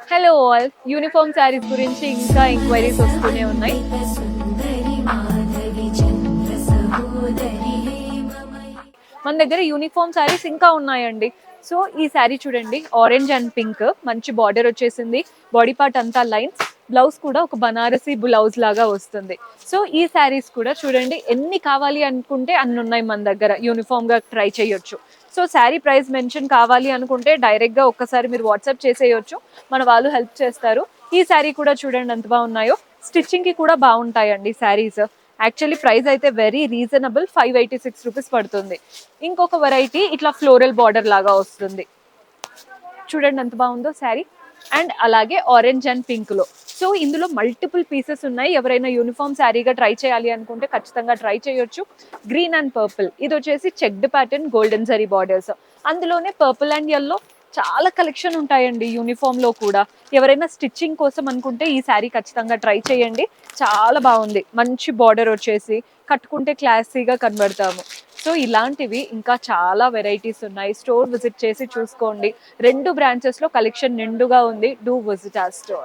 Hello all, uniform saris గురించి ఇంకా enquiries వస్తూనే ఉన్నాయి. మన దగ్గర యూనిఫామ్ శారీస్ ఇంకా ఉన్నాయండి. సో ఈ శారీ చూడండి, ఆరెంజ్ అండ్ పింక్, మంచి బార్డర్ వచ్చేసింది, బాడీ పార్ట్ అంతా లైన్స్, బ్లౌజ్ కూడా ఒక బనారసి బ్లౌజ్ లాగా వస్తుంది. సో ఈ శారీస్ కూడా చూడండి, ఎన్ని కావాలి అనుకుంటే అన్ని ఉన్నాయి మన దగ్గర, యూనిఫామ్ గా ట్రై చేయొచ్చు. సో శారీ ప్రైస్ మెన్షన్ కావాలి అనుకుంటే డైరెక్ట్ గా ఒక్కసారి మీరు వాట్సాప్ చేసేయొచ్చు, మన వాళ్ళు హెల్ప్ చేస్తారు. ఈ శారీ కూడా చూడండి ఎంత బాగున్నాయో, స్టిచ్చింగ్ కి కూడా బాగుంటాయండి శారీస్. యాక్చువల్లీ ప్రైస్ అయితే వెరీ రీజనబుల్, 586 రూపీస్ పడుతుంది. ఇంకొక వెరైటీ ఇట్లా ఫ్లోరల్ బార్డర్ లాగా వస్తుంది, చూడండి ఎంత బాగుందో శారీ. అండ్ అలాగే ఆరెంజ్ అండ్ పింక్ లో. సో ఇందులో మల్టిపుల్ పీసెస్ ఉన్నాయి, ఎవరైనా యూనిఫామ్ శారీగా ట్రై చేయాలి అనుకుంటే ఖచ్చితంగా ట్రై చేయొచ్చు. గ్రీన్ అండ్ పర్పుల్, ఇది వచ్చేసి checked pattern golden zari borders, అందులోనే పర్పుల్ అండ్ ఎల్లో, చాలా కలెక్షన్ ఉంటాయండి యూనిఫామ్ లో కూడా. ఎవరైనా స్టిచ్చింగ్ కోసం అనుకుంటే ఈ శారీ ఖచ్చితంగా ట్రై చేయండి, చాలా బాగుంది. మంచి బార్డర్ వచ్చేసి కట్టుకుంటే క్లాసీగా కనబడతాము. సో ఇలాంటివి ఇంకా చాలా వెరైటీస్ ఉన్నాయి, స్టోర్ విజిట్ చేసి చూసుకోండి. 2 బ్రాంచెస్ లో కలెక్షన్ నిండుగా ఉంది. Do visit our store.